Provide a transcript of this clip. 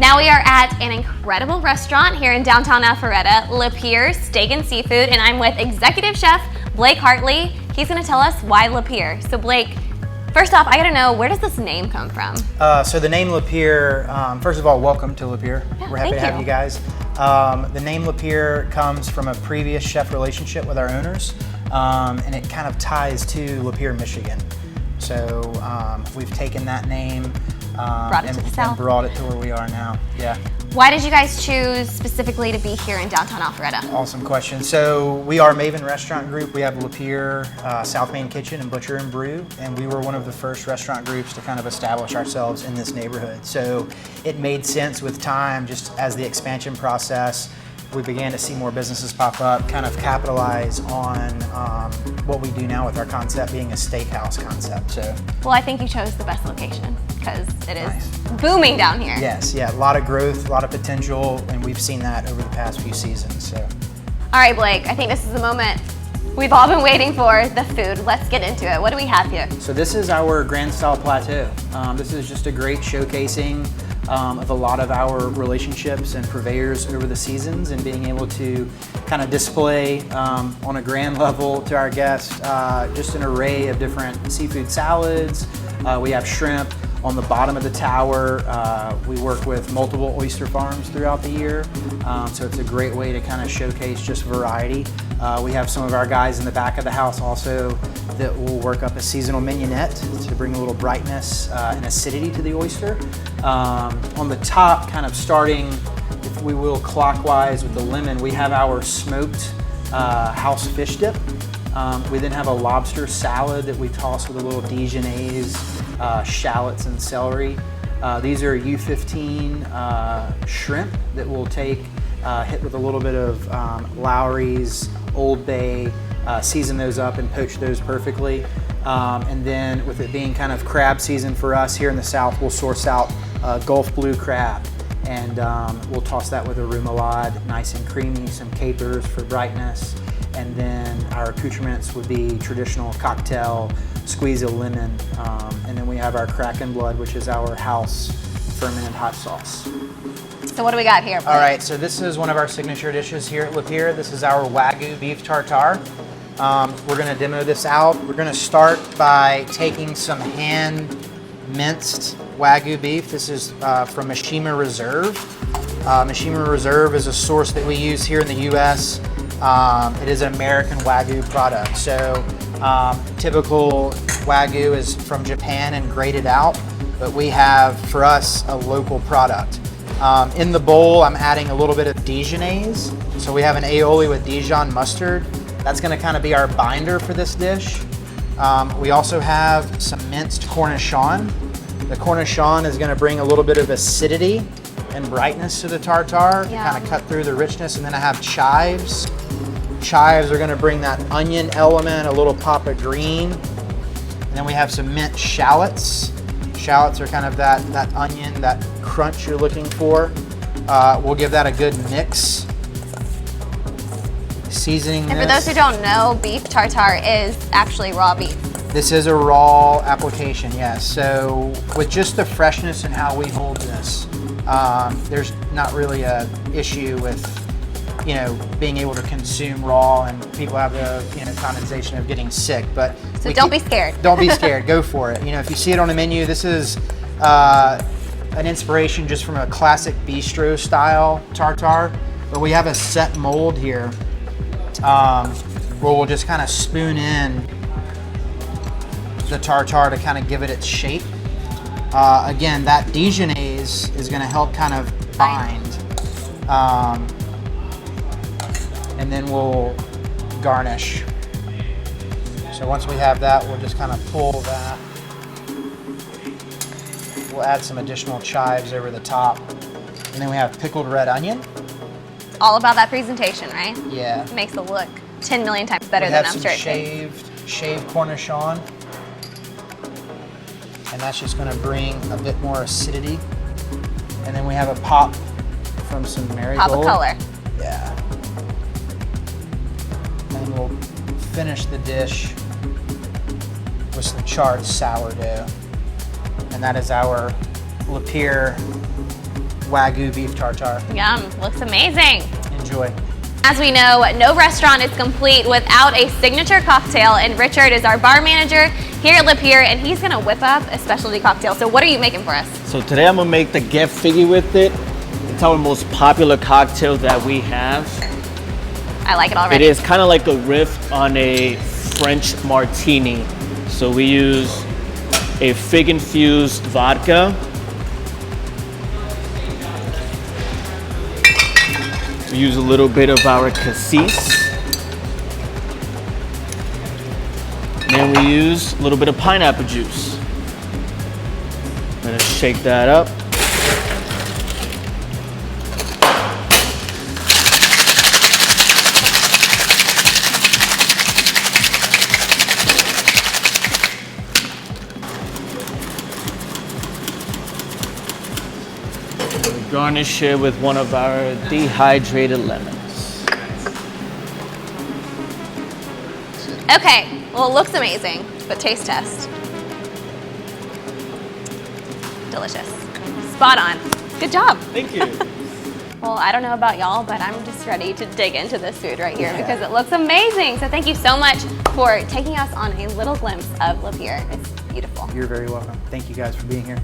Now we are at an incredible restaurant here in downtown Alpharetta, Lapeer Steak and Seafood, and I'm with Executive Chef Blake Hartley. He's going to tell us why Lapeer. So Blake, first off, I got to know, where does this name come from? So the name Lapeer, first of all, welcome to Lapeer. Yeah, We're happy to have you guys. The name Lapeer comes from a previous chef relationship with our owners, and it kind of ties to Lapeer, Michigan. So we've taken that name and brought it to where we are now. Yeah. Why did you guys choose specifically to be here in downtown Alpharetta? Awesome question. So we are Maven Restaurant Group. We have Lapeer, South Main Kitchen, and Butcher and Brew, and we were one of the first restaurant groups to kind of establish ourselves in this neighborhood. So it made sense with time, just as the expansion process, we began to see more businesses pop up, kind of capitalize on what we do now with our concept being a steakhouse concept. So, well, I think you chose the best location because it is booming down here. Yes, yeah, a lot of growth, a lot of potential, and we've seen that over the past few seasons. So, all right, Blake, I think this is the moment we've all been waiting for, the food. Let's get into it. What do we have here? So this is our Grand Style Plateau. This is just a great showcasing of a lot of our relationships and purveyors over the seasons, and being able to kind of display on a grand level to our guests just an array of different seafood salads. We have shrimp. On the bottom of the tower, we work with multiple oyster farms throughout the year, so it's a great way to kind of showcase just variety. We have some of our guys in the back of the house also that will work up a seasonal mignonette to bring a little brightness and acidity to the oyster. On the top, kind of starting, if we will, clockwise with the lemon, we have our smoked house fish dip. We then have a lobster salad that we toss with a little Dijonnaise, shallots and celery. These are U15 shrimp that we'll take, hit with a little bit of Lowry's, Old Bay, season those up and poach those perfectly. And then with it being kind of crab season for us here in the South, we'll source out Gulf Blue crab, and we'll toss that with a remoulade, nice and creamy, some capers for brightness. And then our accoutrements would be traditional cocktail, squeeze of lemon, and then we have our Kraken Blood, which is our house fermented hot sauce. So what do we got here, Blake? All right, so this is one of our signature dishes here at Lapeer. This is our Wagyu beef tartare. We're gonna demo this out. We're gonna start by taking some hand minced Wagyu beef. This is from Mishima Reserve. Mishima Reserve is a source that we use here in the US. It is an American Wagyu product. So typical Wagyu is from Japan and graded out, but we have, for us, a local product. In the bowl, I'm adding a little bit of Dijonnaise. So we have an aioli with Dijon mustard. That's gonna kind of be our binder for this dish. We also have some minced cornichon. The cornichon is gonna bring a little bit of acidity and brightness to the tartare to kind of cut through the richness. And then I have chives. Chives are gonna bring that onion element, a little pop of green. And then we have some minced shallots. Shallots are kind of that onion, that crunch you're looking for. We'll give that a good mix. Seasoning this. And for those who don't know, beef tartare is actually raw beef. This is a raw application, yes. So with just the freshness and how we hold this, there's not really a issue with, you know, being able to consume raw, and people have the, you know, connotation of getting sick. But so don't be scared. Don't be scared. Go for it. You know, if you see it on the menu, this is an inspiration just from a classic bistro style tartare. But we have a set mold here where we'll just kind of spoon in the tartare to kind of give it its shape. Again, that Dijonnaise is going to help kind of bind. And then we'll garnish. So once we have that, we'll just kind of pull that. We'll add some additional chives over the top. And then we have pickled red onion. All about that presentation, right? Yeah. It makes it look 10 million times better than I'm sure it tastes. Shaved cornichon. And that's just gonna bring a bit more acidity. And then we have a pop from some marigold. Pop of color. Yeah. And we'll finish the dish with some charred sourdough. And that is our Lapeer Wagyu beef tartare. Yum, looks amazing. Enjoy. As we know, no restaurant is complete without a signature cocktail, and Richard is our bar manager here at Lapeer, and he's gonna whip up a specialty cocktail. So what are you making for us? So today I'm gonna make the Get Figgy with it. It's our most popular cocktail that we have. I like it already. It is kind of like a riff on a French martini. So we use a fig-infused vodka. We use a little bit of our cassis. And then we use a little bit of pineapple juice. I'm gonna shake that up. Garnish it with one of our dehydrated lemons. Okay, well, it looks amazing, but taste test. Delicious. Spot on. Good job. Thank you. Well, I don't know about y'all, but I'm just ready to dig into this food right here because it looks amazing. So thank you so much for taking us on a little glimpse of Lapeer. It's beautiful. You're very welcome. Thank you guys for being here.